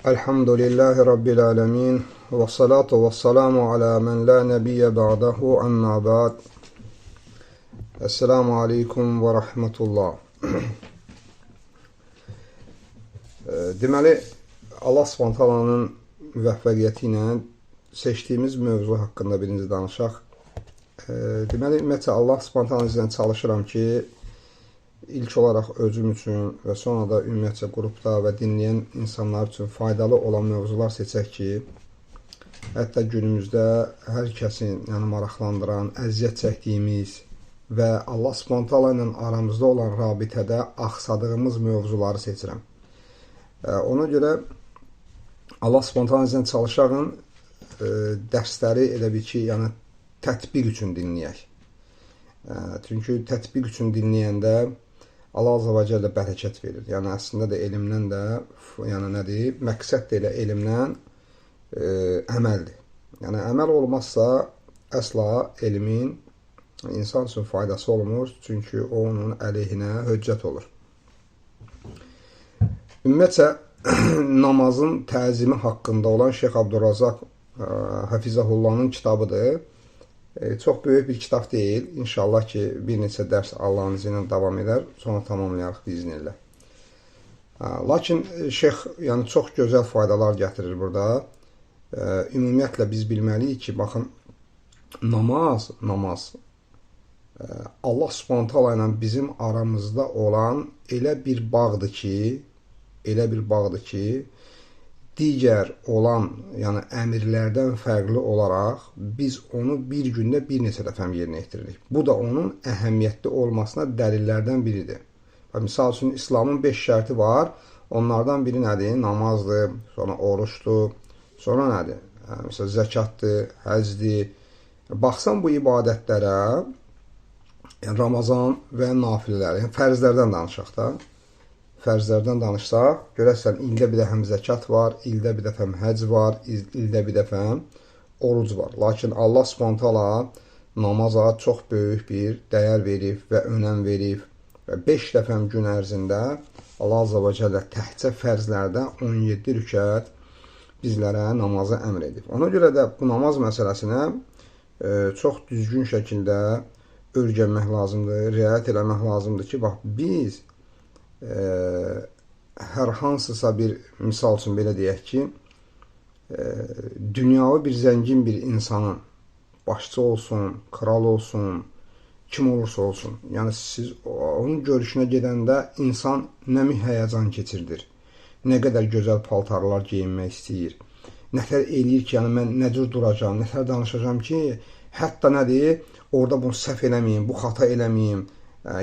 Elhamdülillahi Rabbil alemin. Və salatu və salamu alə mən la nəbiyyə ba'dahu əmmə ba'd. Esselamu aleykum və rahmetullah. Deməli, Allah Subhanahu müvəffəqiyyəti ilə seçdiyimiz mövzu haqqında birinci danışaq. Deməli, ümumiyyətlə Allah Subhanahu ilə çalışıram ki, İlk olaraq özüm üçün və sonra da ümumiyyətcə qrupda və dinləyən insanlar üçün faydalı olan mövzular seçək ki, hətta günümüzdə hər kəsin maraqlandıran, əziyyət çəkdiyimiz və Allah Subhanahu ilə aramızda olan rabitədə axsadığımız mövzuları seçirəm. Ona görə Allah Subhanahu ilə çalışağın dərsləri elə bir ki, tətbiq üçün dinləyək. Çünki tətbiq üçün dinləyəndə Allah Azza və Cəllə bərəkət verir. Yəni, əslində də elmdən də, məqsəd də elə elmdən əməldir. Yəni, əməl olmazsa, əsla elmin insan üçün faydası olmur, çünki o, onun əleyhinə höccət olur. Ümumiyyətcə, namazın təzimi haqqında olan Şeyx Abdurrazaq Həfizahullahın kitabıdır. Çox böyük bir kitab deyil. İnşallah ki, bir neçə dərs Allahın izi ilə davam edər. Sonra tamamlayarıq biiznillah. Lakin şeyx çox gözəl faydalar gətirir burada. Ümumiyyətlə biz bilməliyik ki, baxın, namaz Allah Subhanahu ilə bizim aramızda olan elə bir bağdır ki, digər olan, əmirlərdən fərqli olaraq biz onu bir gündə bir neçə dəfə yerinə yetiririk. Bu da onun əhəmiyyətli olmasına dəlillərdən biridir. Misal üçün, İslamın 5 şərti var. Onlardan biri nədir? Namazdır, sonra oruçdur, sonra nədir? Məsələn, zəkatdır, həcdir. Baxsan bu ibadətlərə, Ramazan və nafilələr, fərzlərdən danışaq da. Fərzlərdən danışsaq, görəsən, ildə bir dəfə zəkat var, ildə bir dəfə həc var, ildə bir dəfə oruc var. Lakin Allah Subhanahu namaza çox böyük bir dəyər verib və önəm verib və 5 dəfə gün ərzində Allah Azza və Cəllə təhcə fərzlərdə 17 rükət bizlərə namazı əmr edib. Ona görə də bu namaz məsələsinə çox düzgün şəkildə öyrənmək lazımdır, riayət eləmək lazımdır ki, bax, biz hər hansısa bir, misal üçün belə deyək ki, dünyavi bir zəngin bir insanın başçı olsun, kral olsun, kim olursa olsun, yəni siz onun görüşünə gedəndə insan nə həyəcan keçirdir, nə qədər gözəl paltarlar geyinmək istəyir, nətər eləyir ki, mən nə cür duracam, nətər danışacam ki, hətta nədir, orada bunu səhv eləməyim, bu xata eləməyim,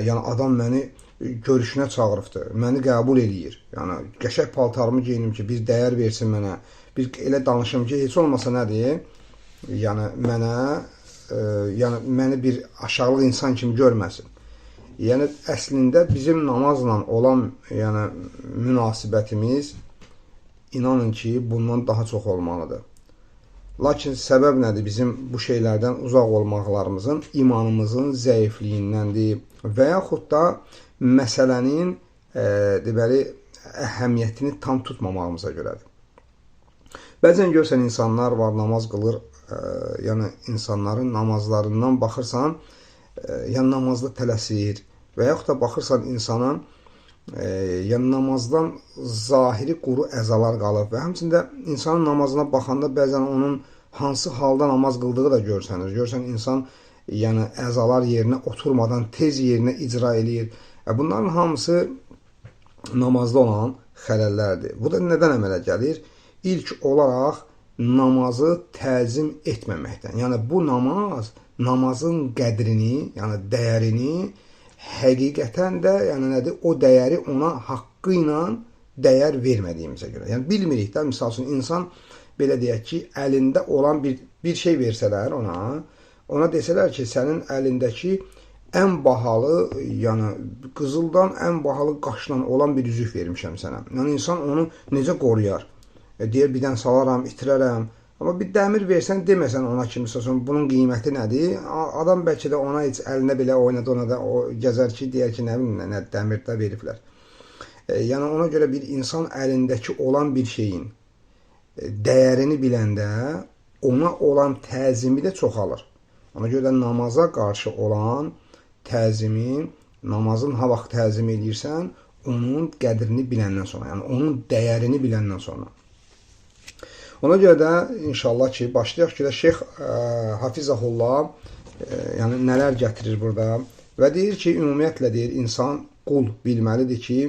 yəni adam məni görüşünə çağırıbdır, məni qəbul eləyir. Yəni, qəşək paltarımı geyinim ki, bir dəyər versin mənə, bir elə danışım ki, heç olmasa nədir? Yəni, məni bir aşağılıq insan kimi görməsin. Yəni, əslində bizim namazla olan münasibətimiz, inanın ki, bundan daha çox olmalıdır. Lakin səbəb nədir? Bizim bu şeylərdən uzaq olmaqlarımızın, imanımızın zəifliyindəndir və yaxud da məsələnin əhəmiyyətini tam tutmamağımıza görədir. Bəzən görsən insanlar var, namaz qılır, yəni insanların namazlarından baxırsan, namazda tələsir və yaxud da baxırsan insanın namazdan zahiri quru əzalar qalıb və həmçində insanın namazına baxanda bəzən onun hansı halda namaz qıldığı da görsənir. Görsən insan əzalar yerinə oturmadan tez yerinə icra eləyir. Bunların hamısı namazda olan xələllərdir. Bu da nədən əmələ gəlir? İlk olaraq namazı təzim etməməkdən. Yəni, bu namazın qədrini, dəyərini həqiqətən də, o dəyəri ona haqqı ilə dəyər vermədiyimizə görə. Yəni, bilmirik də, misal üçün, insan, belə deyək ki, əlində olan bir şey versələr ona desələr ki, sənin əlindəki ən bahalı, qızıldan ən bahalı qaşla olan bir üzük vermişəm sənə. Yəni, insan onu necə qoruyar? Deyər, birdən salaram, itirərəm. Amma bir dəmir versən, deməsən ona ki, bunun qiyməti nədir? Adam bəlkə də ona heç əlinə belə oynadı, ona da gəzər ki, deyər ki, nə bilim, dəmirdə veriblər. Yəni ona görə bir insan əlindəki olan bir şeyin dəyərini biləndə ona olan təzimi də çoxalır. Ona görə də namaza qarşı olan təzimin, namazın ha vaxt təzim edirsən, onun qədrini biləndən sonra, yəni onun dəyərini biləndən sonra. Ona görə də inşallah ki, başlayaq ki, Şeyx Hafizəhullah yəni nələr gətirir burada və deyir ki, ümumiyyətlə deyir, insan qul bilməlidir ki,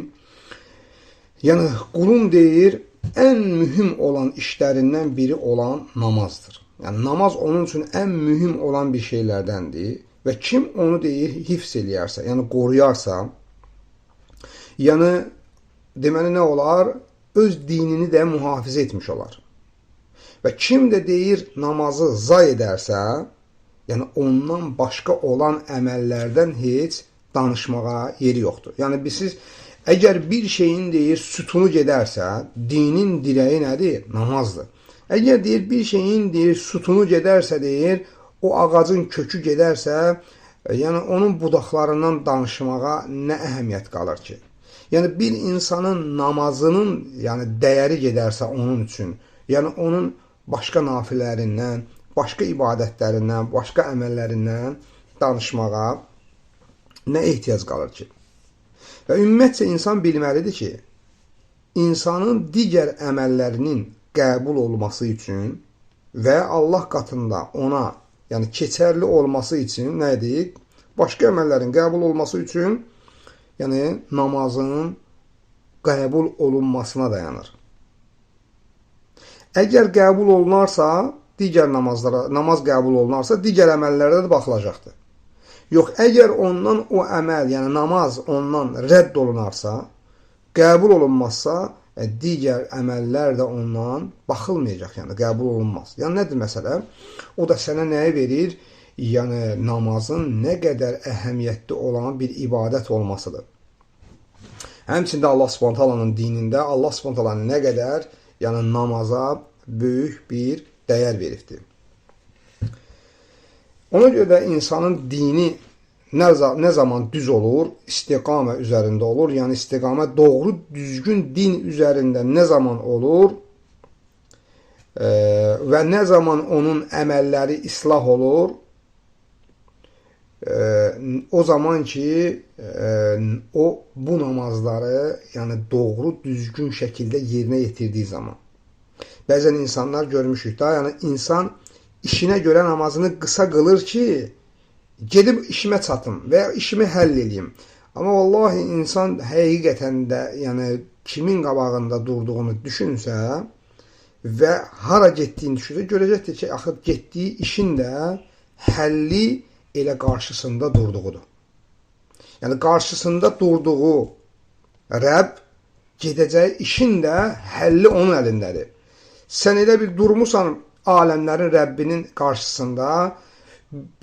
yəni qulun deyir, ən mühüm olan işlərindən biri olan namazdır. Yəni namaz onun üçün ən mühüm olan bir şeylərdəndir və kim onu deyir, hifz eləyərsə, yəni qoruyarsa, yəni deməli nə olar? Öz dinini də mühafizə etmiş olar. Və kim də deyir, namazı zay edərsə, yəni ondan başqa olan əməllərdən heç danışmağa yeri yoxdur. Yəni siz əgər bir şeyin deyir, sütunu gedərsə, dinin dirəyi nədir? Namazdır. Əgər deyir, bir şeyin deyir, sütunu gedərsə deyir, o ağacın kökü gedərsə, yəni onun budaqlarından danışmağa nə əhəmiyyət qalır ki? Yəni bir insanın namazının yəni dəyəri gedərsə onun üçün, yəni onun başqa nafilərindən, başqa ibadətlərindən, başqa əməllərindən danışmağa nə ehtiyac qalır ki? Və ümumiyyətcə insan bilməlidir ki, insanın digər əməllərinin qəbul olması üçün və Allah qatında ona yəni keçərli olması üçün nə edir? Başqa əməllərin qəbul olması üçün yəni namazın qəbul olunmasına dayanır. Əgər qəbul olunarsa, digər namaz qəbul olunarsa, digər əməllərdə də baxılacaqdır. Yox, əgər ondan o əməl, yəni namaz ondan rədd olunarsa, qəbul olunmazsa, digər əməllər də ondan baxılmayacaq, yəni qəbul olunmaz. Yəni nədir məsələ? O da sənə nəyi verir? Yəni namazın nə qədər əhəmiyyətli olan bir ibadət olmasıdır. Həmçində Allah Subhanahu taalanın dinində Allah Subhanahu taala nə qədər yəni namaza böyük bir dəyər veribdir. Ona görə də insanın dini nə zaman düz olur? İstiqamə üzərində olur. Yəni istiqamə doğru, düzgün din üzərində nə zaman olur? Və nə zaman onun əməlləri islah olur? O zaman ki, o bu namazları yəni doğru, düzgün şəkildə yerinə yetirdiyi zaman. Bəzən insanlar görmüşük da, yəni insan işinə görə namazını qısa qılır ki, gedib işimə çatım və ya işimi həll edeyim. Amma vallahi insan həqiqətən də yəni kimin qabağında durduğunu düşünsə və hara getdiyini düşünsə, görəcəkdir ki, axı getdiyi işin də həlli elə qarşısında durduğudur. Yəni qarşısında durduğu Rəbb gedəcəyi işin də həlli onun əlindədir. Sən elə bir durmusan aləmlərin Rəbbinin qarşısında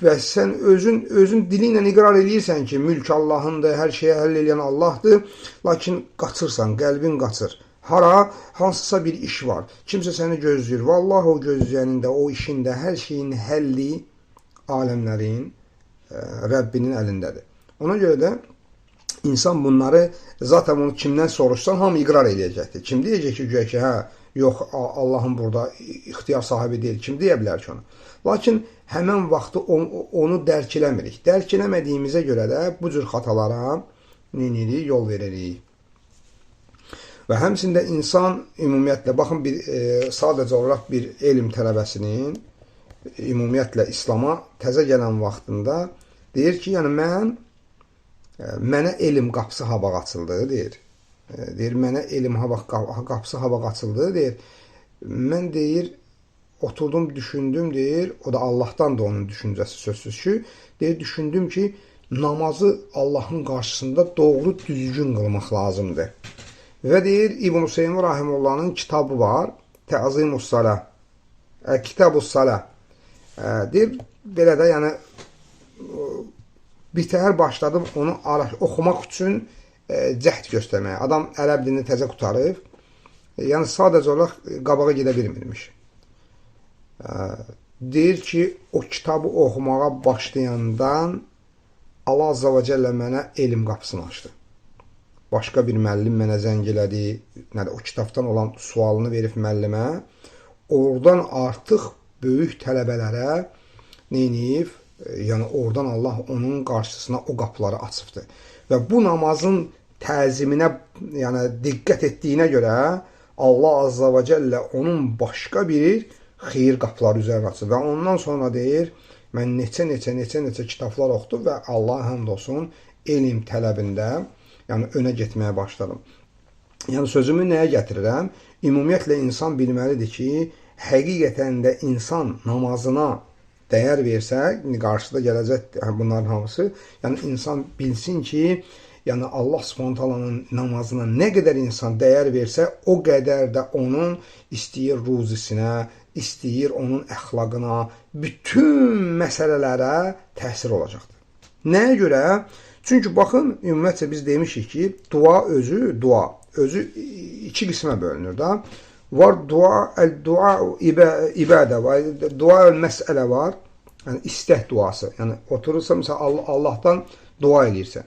və sən özün dili ilə iqrar edirsən ki, mülk Allahındır, hər şeyi həll edən Allahdır, lakin qaçırsan, qəlbin qaçır. Hara? Hansısa bir iş var. Kimsə səni gözləyir. Vallahi o gözləyənin də, o işin də, hər şeyin həlli aləmlərin Rəbbinin əlindədir. Ona görə də insan bunları zaten onu kimdən soruşsan hamı iqrar edəcəkdir. Kim deyəcək ki, güya ki, hə, yox, Allahın burada ixtiyar sahibi deyil. Kim deyə bilər ki onu? Lakin həmən vaxtı onu dərk eləmirik. Dərk eləmədiyimizə görə də bu cür xatalara yol veririk. Və həmçində insan ümumiyyətlə, baxın, sadəcə olaraq bir elm tələbəsinin ümumiyyətlə İslama təzə gələn vaxtında deyir ki, yəni mənə elm qapısı havaq açıldı, deyir. Deyir, mənə elm qapısı havaq açıldı, deyir. Mən deyir, oturdum, düşündüm, deyir, o da Allahdan da onun düşüncəsi sözsüz ki, deyir, düşündüm ki, namazı Allahın qarşısında doğru, düzgün qılmaq lazımdır. Və deyir, İbn Hüseyin Rahimullah'ın kitabı var, Təzimus-Salah, Kitabus-Salah. Deyir, belə də, yəni, bitəhər başladım onu oxumaq üçün cəhd göstərməyə. Adam ərəb dilini təzə qutarıb, yəni sadəcə olaraq qabağa gedə bilmirmiş. Deyir ki, o kitabı oxumağa başlayandan Allah Azza və Cəllə mənə elm qapısını açdı. başqa bir müəllim mənə zəng elədi, o kitabdan olan sualını verib müəllimə, oradan artıq böyük tələbələrə neyniyib? Yəni oradan Allah onun qarşısına o qapıları açıbdır. Və bu namazın təziminə, yəni diqqət etdiyinə görə Allah Azza və Cəllə onun başqa bir xeyir qapıları üzərinə açır. Və ondan sonra deyir, mən neçə kitablar oxudum və Allah həmd olsun elm tələbində, yəni önə getməyə başladım. Yəni sözümü nəyə gətirirəm? Ümumiyyətlə insan bilməlidir ki, həqiqətən də insan namazına dəyər versə, qarşıda gələcək bunların hamısı, yəni insan bilsin ki, yəni Allah Subhanahu taalanın namazına nə qədər insan dəyər versə, o qədər də onun istəyir ruzisinə, istəyir onun əxlaqına, bütün məsələlərə təsir olacaqdır. Nəyə görə? Çünki baxın, ümumiyyətlə biz demişik ki, dua özü iki qismə bölünür da. Var dua ibadə var, dua məsələ var. Yəni istək duası. Yəni oturursan məsələn Allahdan dua edirsən.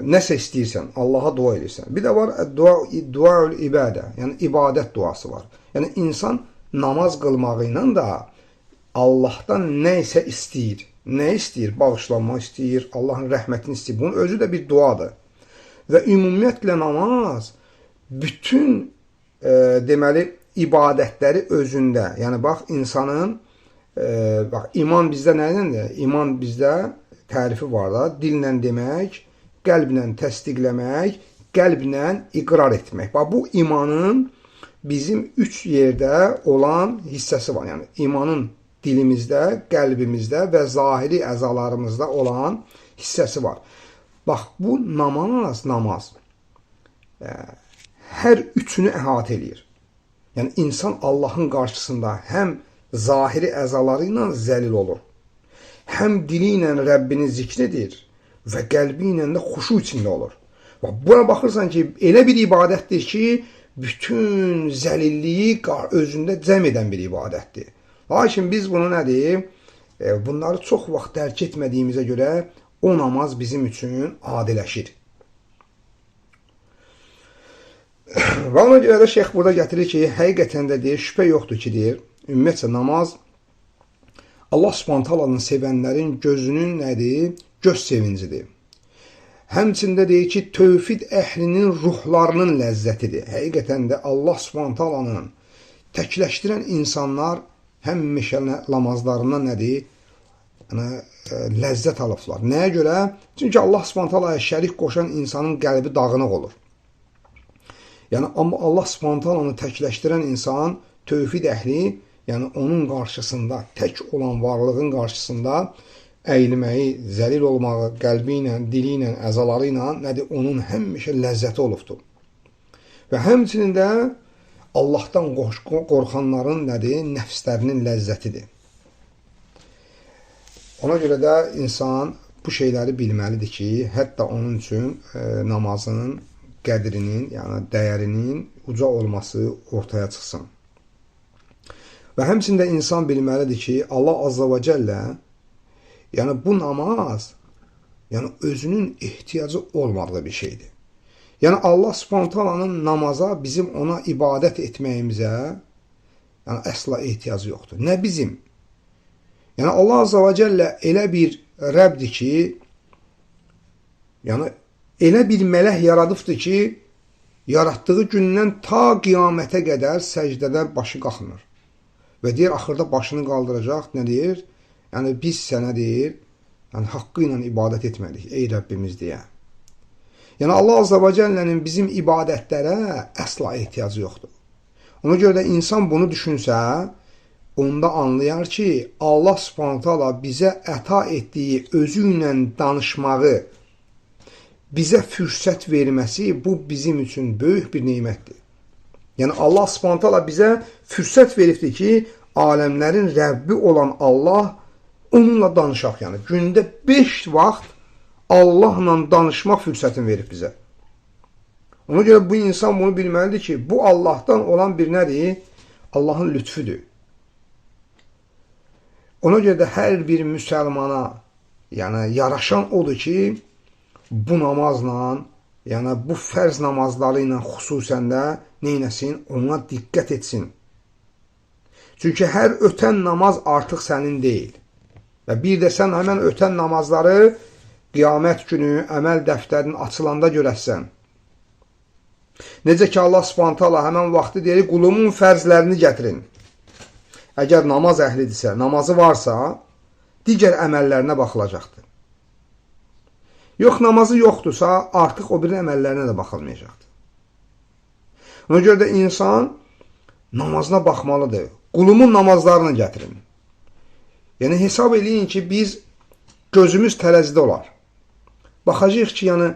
Nəsə istəyirsən, Allaha dua edirsən. Bir də var duaul ibadə, yəni ibadət duası var. Yəni insan namaz qılmağı ilə də Allahdan nə isə istəyir. Nə istəyir? Bağışlanma istəyir, Allahın rəhmətini istəyir. Bunun özü də bir duadır. Və ümumiyyətlə namaz bütün deməli ibadətləri özündə. Yəni bax insanın bax iman bizdə nədəndir? İman bizdə tərifi var da, dillə demək, qəlblə təsdiqləmək, qəlblə iqrar etmək. Bax bu imanın bizim 3 yerdə olan hissəsi var. Yəni imanın dilimizdə, qəlbimizdə və zahiri əzalarımızda olan hissəsi var. Bax bu namaz hər üçünü əhatə eləyir. Yəni insan Allahın qarşısında həm zahiri əzaları ilə zəlil olur, həm dili ilə Rəbbini zikr edir və qəlbi ilə də xuşu içində olur. Buna baxırsan ki, elə bir ibadətdir ki, bütün zəlilliyi özündə cəm edən bir ibadətdir. Lakin biz bunu nədir? Bunları çox vaxt dərk etmədiyimizə görə o namaz bizim üçün adiləşir. Və ona görə də şeyx burada gətirir ki, həqiqətən də deyir, şübhə yoxdur ki, deyir, ümumiyyətcə namaz Allah Subhanahu taalanın sevənlərin gözünün nədir? Göz sevincidir. Həmçində deyir ki, tövhid əhlinin ruhlarının ləzzətidir. Həqiqətən də Allah Subhanahu taalanın təkləşdirən insanlar həmişə namazlarından nədir? Yəni ləzzət alıblar. Nəyə görə? Çünki Allah Subhanahu taalaya şərik qoşan insanın qəlbi dağınıq olur. Yəni amma Allah Subhanahu taalanı təkləşdirən insan, tövhid əhli, yəni onun qarşısında, tək olan varlığın qarşısında əyilməyi, zəlil olmağı, qəlbi ilə, dili ilə, əzaları ilə nədir? Onun həmişə ləzzəti olubdur. Və həmçinin də Allahdan qorxanların nədir? Nəfslərinin ləzzətidir. Ona görə də insan bu şeyləri bilməlidir ki, hətta onun üçün namazının qədrinin, yəni dəyərinin uca olması ortaya çıxsın. Və həmçində insan bilməlidir ki, Allah Azza və Cəllə, yəni bu namaz, yəni özünün ehtiyacı olmadığı bir şeydir. Yəni Allah Subhanahu taalanın namaza, bizim ona ibadət etməyimizə yəni əsla ehtiyacı yoxdur. Nə bizim? Yəni Allah Azza və Cəllə elə bir Rəbdir ki, yəni elə bir mələk yaradıbdır ki, yaratdığı gündən ta qiyamətə qədər səcdədən başı qalxmır. Və deyir, axırda başını qaldıracaq, nə deyir? Yəni biz sənə deyir, yəni haqqı ilə ibadət etmədik, ey Rəbbimiz deyə. Yəni Allah Azza və Cəllənin bizim ibadətlərə əsla ehtiyacı yoxdur. Ona görə də insan bunu düşünsə, onda anlayar ki, Allah Subhanahu taala bizə əta etdiyi özü ilə danışmağı, bizə fürsət verməsi, bu bizim üçün böyük bir neymətdir. Yəni Allah Subhanahu taala bizə fürsət veribdir ki, aləmlərin Rəbbi olan Allah onunla danışaq. Yəni gündə 5 vaxt Allahla danışmaq fürsətini verib bizə. Ona görə bu insan bunu bilməlidir ki, bu Allahdan olan bir nədir? Allahın lütfüdür. Ona görə də hər bir müsəlmana, yəni yaraşan odur ki, bu namazla, yəni bu fərz namazları ilə xüsusən də neynəsin? Ona diqqət etsin. Çünki hər ötən namaz artıq sənin deyil. Və bir də sən həmən ötən namazları qiyamət günü əməl dəftərinin açılanda görəsən. Necə ki, Allah Subhanahu taala həmən vaxtı deyir, qulumun fərzlərini gətirin. Əgər namaz əhlidirsə, namazı varsa, digər əməllərinə baxılacaqdır. Yox, namazı yoxdursa, artıq o bir əməllərinə də baxılmayacaqdır. Ona görə də insan namazına baxmalıdır. Qulumun namazlarını gətirin. Yəni, hesab eləyin ki, biz gözümüz tərəzidə olar. Baxacaq ki, yəni,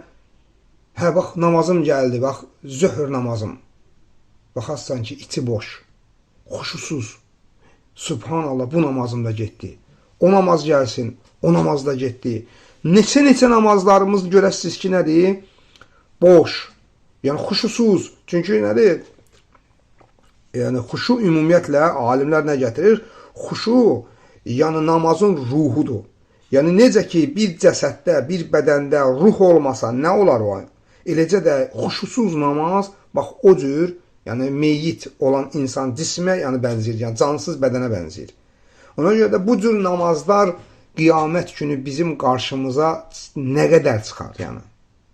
hə, bax, namazım gəldi, bax, zöhr namazım. Baxarsan ki, içi boş, xuşusuz. Subhanallah, bu namazım da getdi. O namaz gəlsin, o namaz da getdi. Neçə namazlarımız görəsiniz ki, nədir? Boş, yəni xuşusuz. Çünki nədir? Yəni, xuşu ümumiyyətlə, alimlər nə gətirir? Xuşu, yəni namazın ruhudur. Yəni, necə ki, bir cəsəddə, bir bədəndə ruh olmasa, nə olar o? Eləcə də xuşusuz namaz, bax, o cür, yəni meyyit olan insan cismə bənzir, yəni cansız bədənə bənzir. Ona görə də bu cür namazlar qiyamət günü bizim qarşımıza nə qədər çıxar, yəni?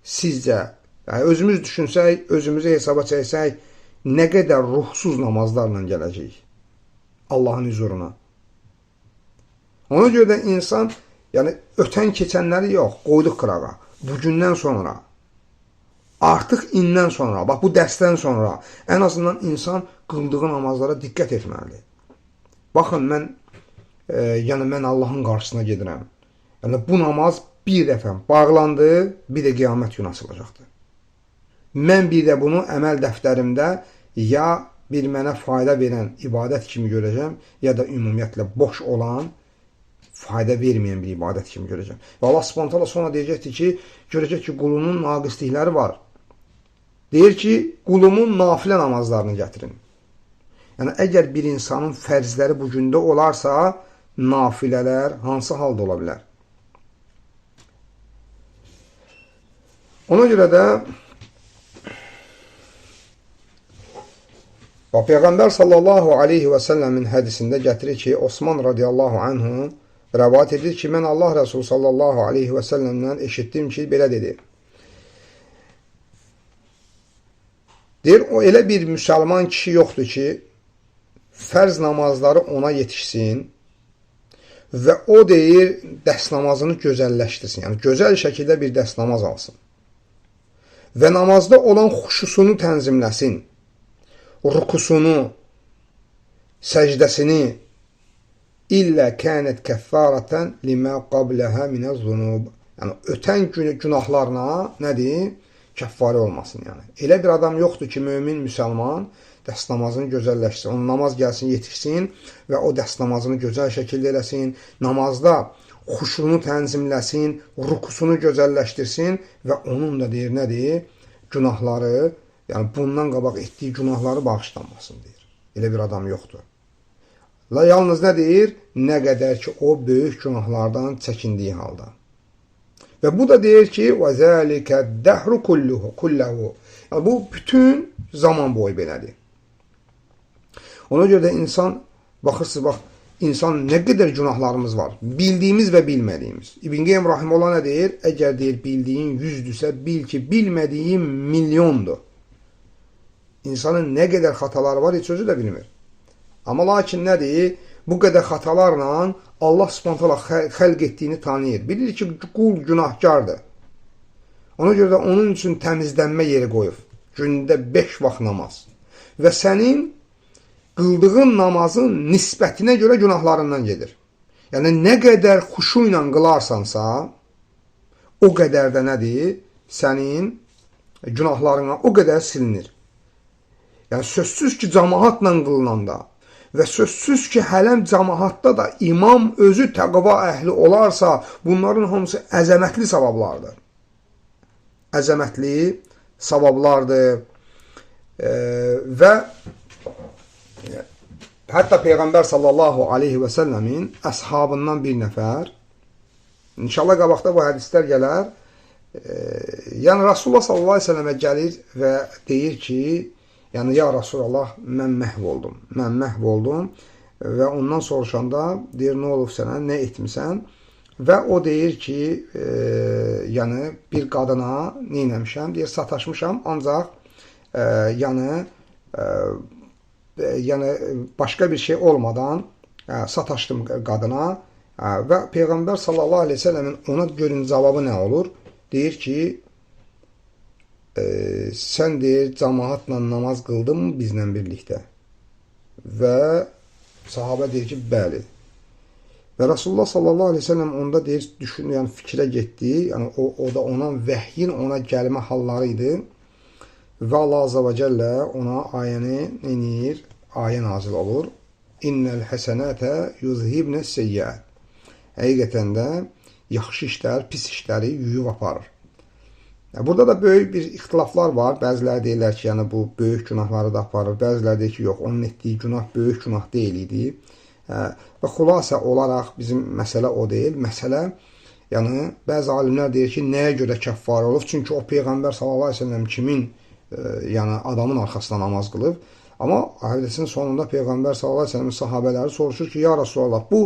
Sizcə, özümüz düşünsək, özümüzü hesaba çəksək, nə qədər ruhsuz namazlarla gələcəyik Allahın huzuruna. Ona görə də insan, yəni ötən keçənləri yox, qoyduq qırağa. Bugündən sonra, artıq indən sonra, bax bu dərsdən sonra ən azından insan qıldığı namazlara diqqət etməlidir. Baxın, mən Allahın qarşısına gedirəm. Yəni bu namaz bir dəfə bağlandı, bir də qiyamət günü açılacaqdır. Mən bir də bunu əməl dəftərimdə ya bir mənə fayda verən ibadət kimi görəcəm, ya da ümumiyyətlə boş olan, fayda verməyən bir ibadət kimi görəcəm. Və Allah Subhanahu taala sonra deyəcəkdir ki, görəcək ki, qulunun naqislikləri var. Deyir ki, qulumun nafilə namazlarını gətirin. Yəni, əgər bir insanın fərzləri bu gündə olarsa, nafilələr hansı halda ola bilər? Ona görə də Peyğəmbər sallallahu aleyhi və səlləmin hədisində gətirir ki, Osman radiyallahu anhu rəvat edir ki, mən Allah Rəsulü sallallahu aleyhi və səlləmdən eşitdim ki, belə dedi. Deyir, o elə bir müsəlman kişi yoxdur ki, fərz namazları ona yetişsin və o deyir, dəst namazını gözəlləşdirsin. Yəni, gözəl şəkildə bir dəst namaz alsın. Və namazda olan xuşusunu tənzimləsin. Rukusunu, səcdəsini illə kənət kəffarətən limə qabləhə minəz-zunub. Yəni, ötən günahlarına nədir? Kəffarə olmasın. Yəni. Elə bir adam yoxdur ki, mömin, müsəlman dəst namazını gözəlləşsin. Onun namaz gəlsin, yetişsin və o dəst namazını gözəl şəkildə eləsin. Namazda xuşunu tənzimləsin, rukusunu gözəlləşdirsin və onun da deyir, nədir? Günahları, yəni bundan qabaq etdiyi günahları bağışlanmasın deyir. Elə bir adam yoxdur. Yalnız nə deyir? Nə qədər ki, o böyük günahlardan çəkindiyi halda. Və bu da deyir ki, وَذَٰلِكَ الدَّهْرُ كُلَّهُ. Yəni, bu bütün zaman boyu belədir. Ona görə də insan, baxırsınız, bax, insan nə qədər günahlarımız var. Bildiyimiz və bilmədiyimiz. İbn Qeym Rahimullah nə deyir? Əgər deyir, bildiyin 100-dürsə, bil ki, bilmədiyin milyondur. İnsanın nə qədər xataları var, heç özü də bilmir. Amma lakin nədir? Bu qədər xatalarla Allah Subhanahu taala xəlq etdiyini tanıyır. Bilir ki, qul günahkardır. Ona görə də onun üçün təmizlənmə yeri qoyub. Gündə 5 vaxt namaz. Və sənin qıldığın namazın nisbətinə görə günahlarından gedir. Yəni, nə qədər xuşu ilə qılarsansa, o qədər də nədir? Sənin günahlarına o qədər silinir. Yəni, sözsüz ki, cəmaatla qılınanda və sözsüz ki, hələm cəmaatda da imam özü təqva əhli olarsa, bunların hamısı əzəmətli savablardır. Əzəmətli savablardır və hətta Peyğəmbər sallallahu aleyhi və səlləmin əshabından bir nəfər, inşallah qabaqda bu hədislər gələr, Yəni Rasulullah sallallahu əleyhi və səlləmə gəlir və deyir ki, yəni ya Rasulullah, mən məhv oldum. Mən məhv oldum və ondan soruşanda deyir, nə olub sənə, nə etmisən? Və o deyir ki, yəni bir qadına nə etmişəm? Deyir, sataşmışam, ancaq yəni başqa bir şey olmadan sataşdım qadına və Peyğəmbər sallallahu əleyhi və səlləmin ona görün cavabı nə olur? Deyir ki, sən deyir, cəmaatla namaz qıldın mı bizlə birlikdə? Və sahabə deyir ki, bəli. Və Rasulullah sallallahu aleyhi ve sellem onda deyir, düşün, yəni fikrə getdi. Yəni o da ona vəhyin ona gəlmə halları idi. Və Allah azza və cəllə ona ayəni neyir? Ayə nazil olur. İnnel həsənətə yuzhibnə seyyiət. Həqiqətən də yaxşı işlər, pis işləri yuyub aparır. Burada da böyük bir ixtilaflar var. Bəziləri deyirlər ki, yəni bu böyük günahları da aparır. Bəziləri deyir ki, yox, onun etdiyi günah böyük günah deyil idi. Və xülasə olaraq bizim məsələ o deyil. Məsələ, yəni bəzi alimlər deyir ki, nəyə görə kəffar olub? Çünki o Peyğəmbər sallallahu əleyhi və səlləm kimin, yəni adamın arxasına namaz qılıb. Amma hədisin sonunda Peyğəmbər sallallahu əleyhi və səlləmin sahabələri soruşur ki, ya Rasulullah, bu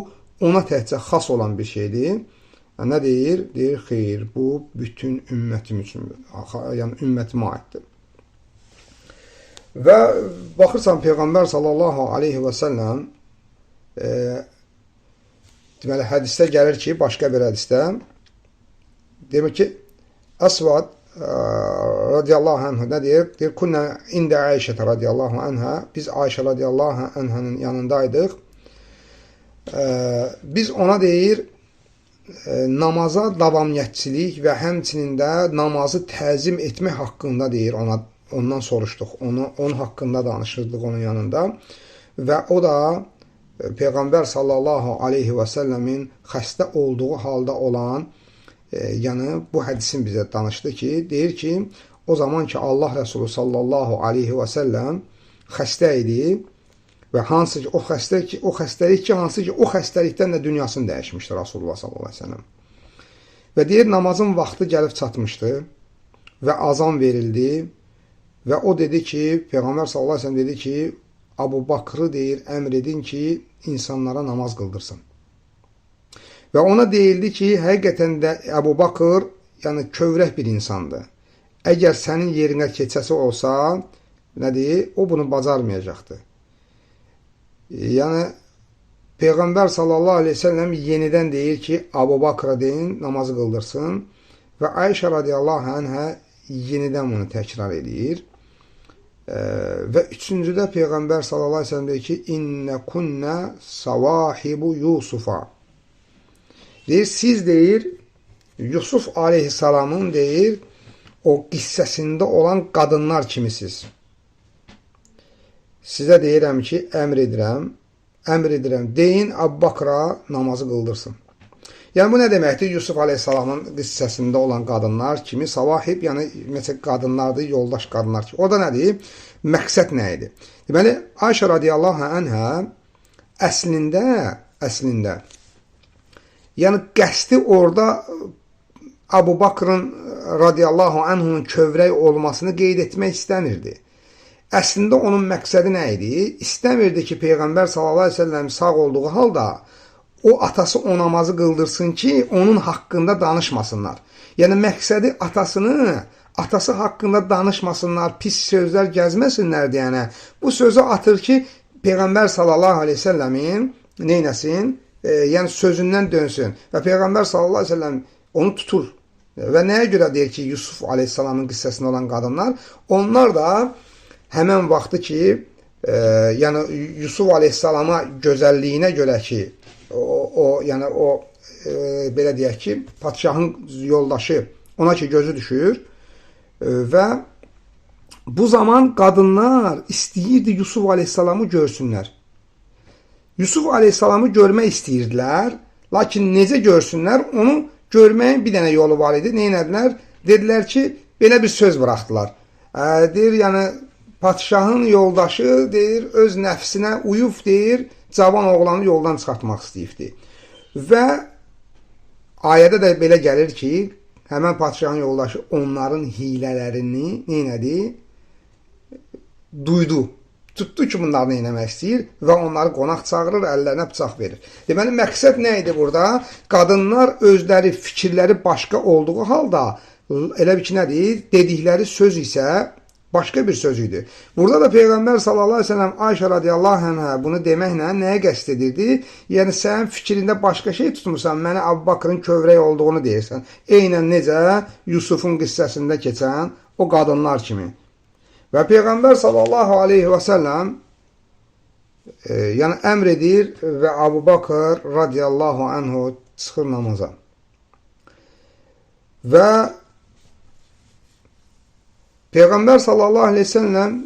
ona təkcə xas olan bir şeydir. Nə deyir? Deyir, xeyr, bu bütün ümmətim üçün, yəni ümmətimə aiddir. Və baxırsan, Peyğəmbər sallallahu aleyhi və səlləm deməli, hədisdə gəlir ki, başqa bir hədisdə demək ki, Əsvad radiyallahu anhə nə deyir? Deyir, künnə ində Ayşətə radiyallahu anhə, biz Ayşə radiyallahu anhənin yanındaydıq. Biz ona deyir, namaza davamiyyətçilik və həmçinin də namazı təzim etmək haqqında deyir, ondan soruşduq. Onun haqqında danışırdıq onun yanında. Və o da Peyğəmbər sallallahu aleyhi və səlləmin xəstə olduğu halda olan, yəni bu hədisin bizə danışdı ki, deyir ki, o zaman ki Allah Rəsulü sallallahu aleyhi və səlləm xəstə idi və hansı ki, o xəstəlik ki, hansı ki, o xəstəlikdən də dünyasını dəyişmişdir Rasulullah sallallahu aleyhi ve sellem. Və deyir, namazın vaxtı gəlib çatmışdı və azan verildi və o dedi ki, Peyğəmbər sallallahu aleyhi ve sellem dedi ki, Abu Bakrı deyir, əmr edin ki, insanlara namaz qıldırsın. Və ona deyildi ki, həqiqətən də Abu Bakr, yəni kövrək bir insandır. Əgər sənin yerinə keçəsi olsa, nədir? O bunu bacarmayacaqdır. Yəni, Peyğəmbər sallallahu aleyhi ve sellem yenidən deyir ki, Abu Bakr'a deyin, namazı qıldırsın və Ayşə radiyallahu anhə yenidən bunu təkrar edir. Və üçüncüdə Peyğəmbər sallallahu aleyhi ve sellem deyir ki, İnnə kunnə savahibu Yusufa. Deyir, siz deyir, Yusuf aleyhissalamın deyir, o qissəsində olan qadınlar kimisiniz. Sizə deyirəm ki, əmr edirəm, deyin Abu Bakra namazı qıldırsın. Yəni, bu nə deməkdir? Yusuf aleyhissalamın qissəsində olan qadınlar kimi savahib, yəni məsələn, qadınlardır, yoldaş qadınlar kimi. O da nədir? Məqsəd nə idi? Deməli, Ayşə radiyallahu anhə əslində, yəni qəsdi orada Abu Bakrın radiyallahu anhunun kövrək olmasını qeyd etmək istəmirdi. Əslində onun məqsədi nə idi? İstəmirdi ki, Peyğəmbər sallallahu aleyhi ve sellem sağ olduğu halda o atası o namazı qıldırsın ki, onun haqqında danışmasınlar. Yəni məqsədi atası haqqında danışmasınlar, pis sözlər gəzməsinlər deyənə. Bu sözü atır ki, Peyğəmbər sallallahu aleyhi ve sellemin neynəsin? Yəni sözündən dönsün. Və Peyğəmbər sallallahu aleyhi ve sellem onu tutur. Və nəyə görə deyir ki, Yusuf aleyhissalamın qissəsində olan qadınlar? Onlar da həmən vaxtı ki, yəni Yusuf aleyhissalama gözəlliyinə görə ki, yəni belə deyək ki, padşahın yoldaşı ona ki, gözü düşür və bu zaman qadınlar istəyirdi Yusuf aleyhissalamı görsünlər. Yusuf aleyhissalamı görmək istəyirdilər, lakin necə görsünlər, onu görməyin bir dənə yolu var idi. Neynədilər? Dedilər ki, belə bir söz bıraxdılar. Deyir, yəni, padşahın yoldaşı deyir, öz nəfsinə uyub deyir, cavan oğlanı yoldan çıxartmaq istəyibdir. Və ayədə də belə gəlir ki, həmən padşahın yoldaşı onların hilələrini neynədi? Duydu. Tutdu ki, bunları neynəmək istəyir və onları qonaq çağırır, əllərinə bıçaq verir. Deməli, məqsəd nə idi burada? Qadınlar özləri, fikirləri başqa olduğu halda, elə bir ki, nədir? Dedikləri söz isə başqa bir söz idi. Burada da Peyğəmbər sallallahu aleyhi ve sellem Ayşə radiyallahu anhə bunu deməklə nəyə qəsd edirdi? Yəni, sən fikrində başqa şey tutmursan, mənə Əbu Bakrın kövrək olduğunu deyirsən. Eynən necə Yusufun qissəsində keçən o qadınlar kimi. Və Peyğəmbər sallallahu aleyhi və səlləm yəni əmr edir və Əbu Bakr radiyallahu anhu çıxır namaza. Və Peyğəmbər sallallahu aleyhi və səlləm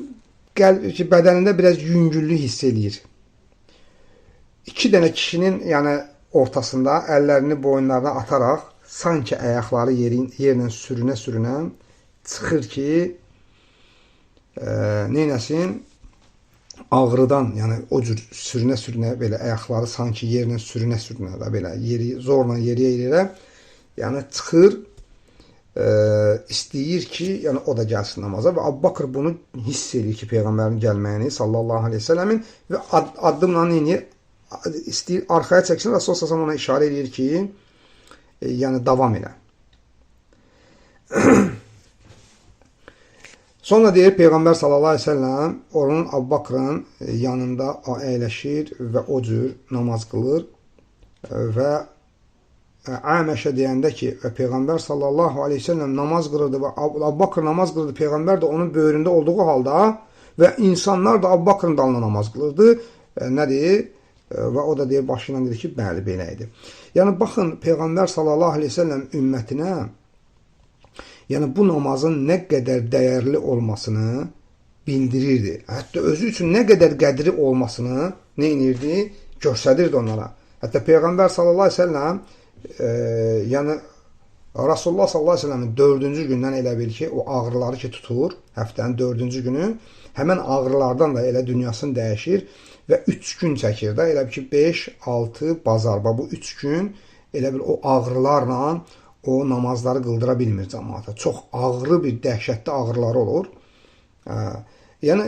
bədənində biraz yüngüllük hiss eləyir. İki dənə kişinin ortasında əllərini boyunlarına ataraq sanki ayaqları yerlə sürünə-sürünə çıxır ki, neynəsin? Ağrıdan, yəni o cür sürünə-sürünə belə ayaqları sanki yerlə sürünə-sürünə də belə zorla yeriyə-yeriyə yəni çıxır, istəyir ki, yəni o da gəlsin namaza və Əbu Bakr bunu hiss edir ki, Peyğəmbərin gəlməyini sallallahu aleyhi ve səlləmin və addımla neynir? İstəyir, arxaya çəksin, Rasul səsəm ona işarə edir ki, yəni davam elə. Sonra deyir Peyğəmbər sallallahu aleyhi ve sellem onun Əbu Bakrın yanında əyləşir və o cür namaz qılır və Əməşə deyəndə ki, və Peyğəmbər sallallahu aleyhi ve sellem namaz qılırdı və Əbu Bakr namaz qılırdı, Peyğəmbər də onun böyründə olduğu halda və insanlar da Əbu Bakrın dalına namaz qılırdı. Nədir? Və o da deyir, başı ilə dedi ki, bəli, belə idi. Yəni, baxın, Peyğəmbər sallallahu aleyhi ve sellem ümmətinə yəni bu namazın nə qədər dəyərli olmasını bildirirdi. Hətta özü üçün nə qədər qədri olmasını nə inirdi? Göstərirdi onlara. Hətta Peyğəmbər sallallahu aleyhi ve sellem yəni Rasulullah sallallahu aleyhi ve sellemin 4-cü gündən elə bil ki, o ağrıları ki tutur, həftənin 4-cü günü, həmən ağrılardan da elə dünyasını dəyişir və 3 gün çəkir də, elə bil ki 5-6 bazar, bu 3 gün elə bil o ağrılarla o namazları qıldıra bilmir cəmaata. Çox ağrı bir, dəhşətli ağrıları olur. Yəni,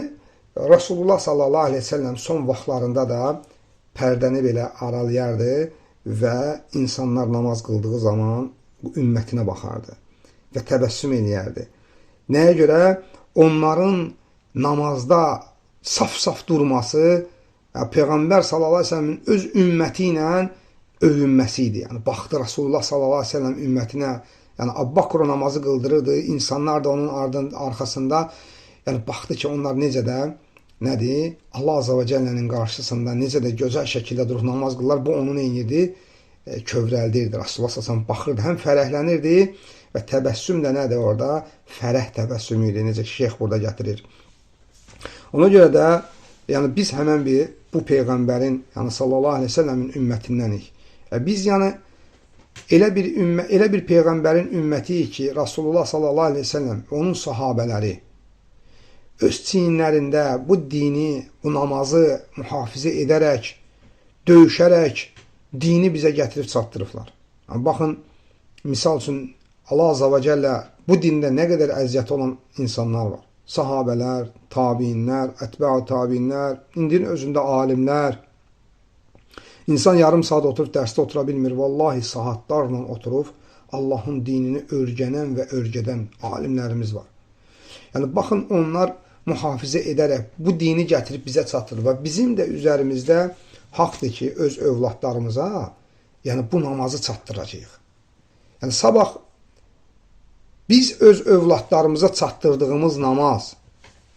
Rasulullah sallallahu aleyhi ve sellem son vaxtlarında da pərdəni belə aralayardı və insanlar namaz qıldığı zaman ümmətinə baxardı və təbəssüm eləyərdi. Nəyə görə? Onların namazda saf-saf durması Peyğəmbər sallallahu aleyhi ve sellemin öz ümməti ilə övünməsi idi. Yəni, baxdı Rasulullah sallallahu aleyhi ve sellem ümmətinə, yəni Əbu Bakr namazı qıldırırdı, insanlar da onun arxasında, yəni baxdı ki, onlar necə də nədir? Allah Azza və Cəllənin qarşısında necə də gözəl şəkildə durub namaz qılırlar. Bu onun eynidir, kövrəldirdi. Rasulullah sallallahu baxırdı, həm fərəhlənirdi və təbəssüm də nədir orada? Fərəh təbəssümü idi, necə ki, şeyx burada gətirir. Ona görə də yəni biz həmən bu Peyğəmbərin, yəni sallallahu aleyhi ve sellemin ümmətindənik. Biz yəni elə bir Peyğəmbərin ümmətiyik ki, Rasulullah sallallahu aleyhi ve sellem, onun sahabələri öz çiyinlərində bu dini, bu namazı mühafizə edərək, döyüşərək dini bizə gətirib çatdırıblar. Yəni, baxın, misal üçün Allah Azza və Cəllə bu dində nə qədər əziyyəti olan insanlar var. Sahabələr, tabiinlər, ətbə-u tabiinlər, indinin özündə alimlər. İnsan yarım saat oturub dərsdə otura bilmir. Vallahi saatlarla oturub Allahın dinini örgənən və örgədən alimlərimiz var. Yəni, baxın, onlar mühafizə edərək bu dini gətirib bizə çatdırır və bizim də üzərimizdə haqdır ki, öz övladlarımıza yəni bu namazı çatdıracağıq. Yəni, sabah biz öz övladlarımıza çatdırdığımız namaz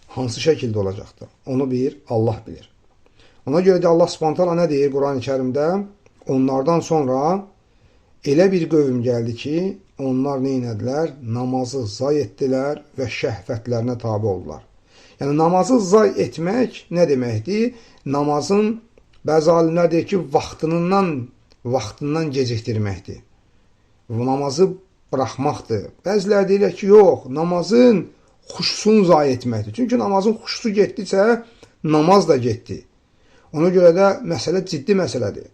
hansı şəkildə olacaqdır? Onu bir Allah bilir. Ona görə də Allah Subhanahu taala nə deyir Quran-ı Kərimdə? Onlardan sonra elə bir qövm gəldi ki, onlar nə etdilər? Namazı zay etdilər və şəhvətlərinə tabe oldular. Yəni, namazı zay etmək nə deməkdir? Namazın, bəzi alimlər deyir ki, vaxtından gecikdirməkdir. Namazı buraxmaqdır. Bəzilər deyirlər ki, yox, namazın xuşusunu zay etməkdir. Çünki namazın xuşusu getdisə, namaz da getdi. Ona görə də məsələ ciddi məsələdir.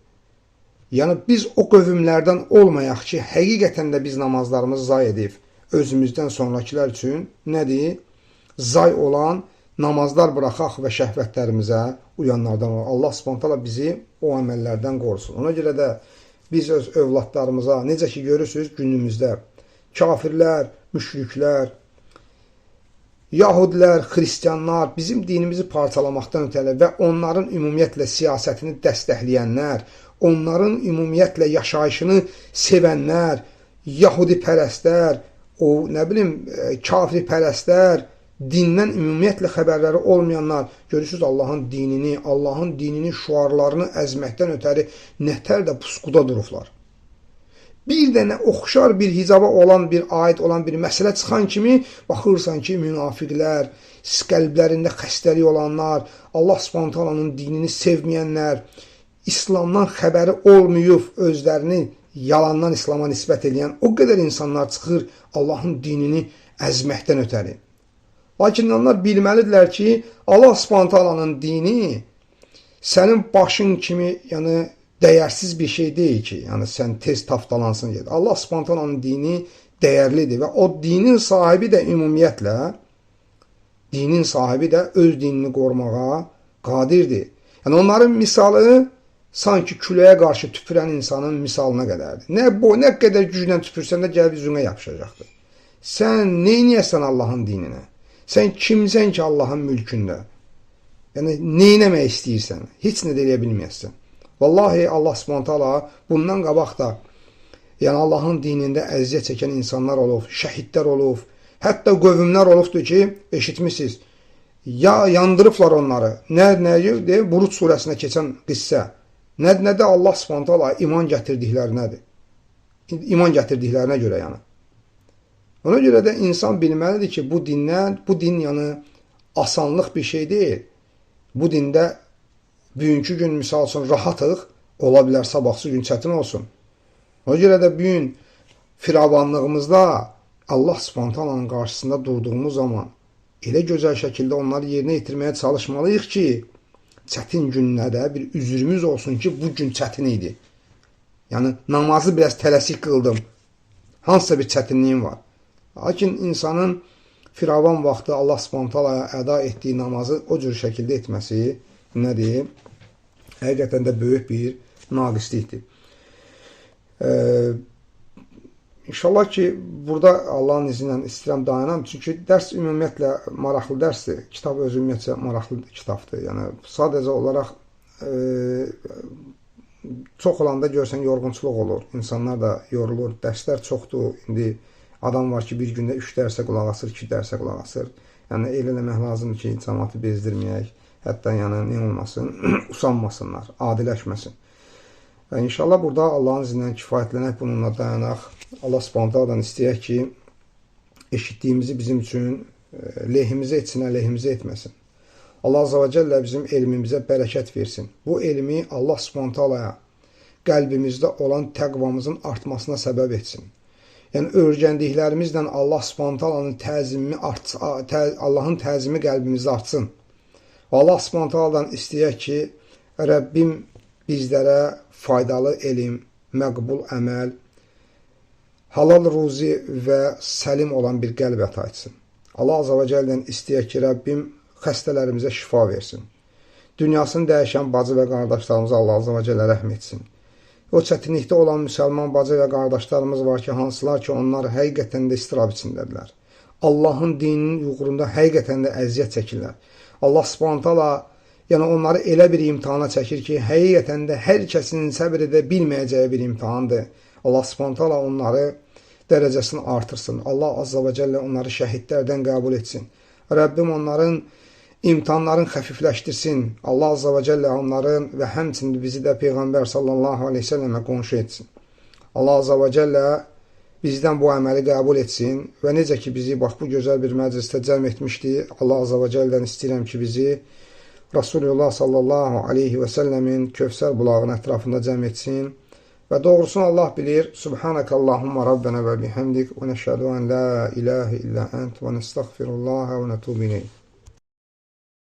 Yəni biz o qövmlərdən olmayaq ki, həqiqətən də biz namazlarımızı zay edib özümüzdən sonrakilər üçün nədir? Zay olan namazlar buraxaq və şəhvətlərimizə uyanlardan olur. Allah Subhanahu taala bizi o əməllərdən qorusun. Ona görə də biz öz övladlarımıza, necə ki görürsünüz günümüzdə kafirlər, müşriklər, Yahudilər, xristianlar bizim dinimizi parçalamaqdan ötəri və onların ümumiyyətlə siyasətini dəstəkləyənlər, onların ümumiyyətlə yaşayışını sevənlər, Yahudi pərəstlər, o nə bilim kafir pərəstlər, dindən ümumiyyətlə xəbərləri olmayanlar, görürsünüz Allahın dinini, şüarlarını əzməkdən ötəri nətər də pusquda durublar. Bir dənə oxşar bir hicaba aid olan bir məsələ çıxan kimi baxırsan ki, münafiqlər, qəlblərində xəstəlik olanlar, Allah Subhanahu taalanın dinini sevməyənlər, İslamdan xəbəri olmayıb özlərini yalandan İslama nisbət edən o qədər insanlar çıxır Allahın dinini əzməkdən ötəri. Lakin onlar bilməlidirlər ki, Allah Subhanahu taalanın dini sənin başın kimi, yəni dəyərsiz bir şey deyil ki, yəni sən tez taftalansın gedir. Allah Subhanahu taalanın dini dəyərlidir və o dinin sahibi də ümumiyyətlə öz dinini qorumağa qadirdir. Yəni onların misalı sanki küləyə qarşı tüpürən insanın misalına qədərdir. Nə qədər güclə tüpürsən də gəlib üzünə yapışacaqdır. Sən neyniyəsən Allahın dininə? Sən kimsən ki Allahın mülkündə? Yəni neynəmək istəyirsən? Heç nə də eləyə bilməyəsən. Vallahi Allah Subhanahu taala bundan qabaq da yəni Allahın dinində əziyyət çəkən insanlar olub, şəhidlər olub, hətta qövmlər olubdur ki, eşitmisiniz, ya yandırıblar onları. Nə Buruc surəsində keçən qissə. Nədə Allah Subhanahu taala iman gətirdiklərinədir. İman gətirdiklərinə görə yəni. Ona görə də insan bilməlidir ki, bu din yəni asanlıq bir şey deyil. Bu dində bugünkü gün misal üçün rahatıq, ola bilər sabahsı gün çətin olsun. Ona görə də bugün firavanlığımızda Allah Subhanahu taalanın qarşısında durduğumuz zaman elə gözəl şəkildə onları yerinə yetirməyə çalışmalıyıq ki, çətin günlərdə bir üzrümüz olsun ki, bu gün çətin idi. Yəni namazı biraz tələsik qıldım. Hansısa bir çətinliyim var. Lakin insanın firavan vaxtı Allah Subhanahu taalaya əda etdiyi namazı o cür şəkildə etməsi nədir? Həqiqətən də böyük bir naqislikdir. İnşallah ki, burada Allahın izni ilə istəyirəm dayanam. Çünki dərs ümumiyyətlə maraqlı dərsdir. Kitab özü ümumiyyətlə maraqlı kitabdır. Yəni, sadəcə olaraq çox olanda görsən yorğunçuluq olur. İnsanlar da yorulur. Dərslər çoxdur. İndi adam var ki, bir gündə 3 dərsə qulaq asır, 2 dərsə qulaq asır. Yəni, elə eləmək lazımdır ki, cəmaatı bezdirməyək. Hətta yəni nə olmasın, usanmasınlar, adiləşməsin. Və inşallah burada Allahın izindən kifayətlənək, bununla dayanaq. Allah Subhanahu taalandan istəyək ki, eşitdiyimizi bizim üçün lehimizə etsin, əleyhimizə etməsin. Allah Azza və Cəllə bizim elmimizə bərəkət versin. Bu elmi Allah Subhanahu taalaya qəlbimizdə olan təqvamızın artmasına səbəb etsin. Yəni, öyrəndiklərimizlə Allah Subhanahu taalanın Allahın təzimi qəlbimizdə artsın. Allah Subhanahu taalandan istəyək ki, Rəbbim bizlərə faydalı elm, məqbul əməl, halal ruzi və səlim olan bir qəlb əta etsin. Allah Azza və Cəllədən istəyək ki, Rəbbim xəstələrimizə şifa versin. Dünyasını dəyişən bacı və qardaşlarımıza Allah Azza və Cəllə rəhm etsin. O çətinlikdə olan müsəlman bacı və qardaşlarımız var ki, hansılar ki, onlar həqiqətən də istirab içindədirlər. Allahın dininin uğrunda həqiqətən də əziyyət çəkirlər. Allah Subhanahu taala yəni onları elə bir imtihana çəkir ki, həqiqətən də hər kəsin səbr edə bilməyəcəyi bir imtihandır. Allah Subhanahu taala onları dərəcəsini artırsın. Allah Azza və Cəllə onları şəhidlərdən qəbul etsin. Rəbbim onların imtihanlarını xəfifləşdirsin. Allah Azza və Cəllə onların və həmçinin bizi də Peyğəmbər sallallahu aleyhi ve sellemə qonşu etsin. Allah Azza və Cəllə bizdən bu əməli qəbul etsin və necə ki bizi bax bu gözəl bir məclisdə cəm etmişdi, Allah Azza və Cəllədən istəyirəm ki bizi Rasulullah sallallahu aleyhi və səlləmin Kövsər bulağının ətrafında cəm etsin və doğrusunu Allah bilir. Subhanəkəllahumma Rabbənə və bihamdik və nəşhədu ən la ilahə illə ənt və nəstəğfirullaha və nətubu ileyh.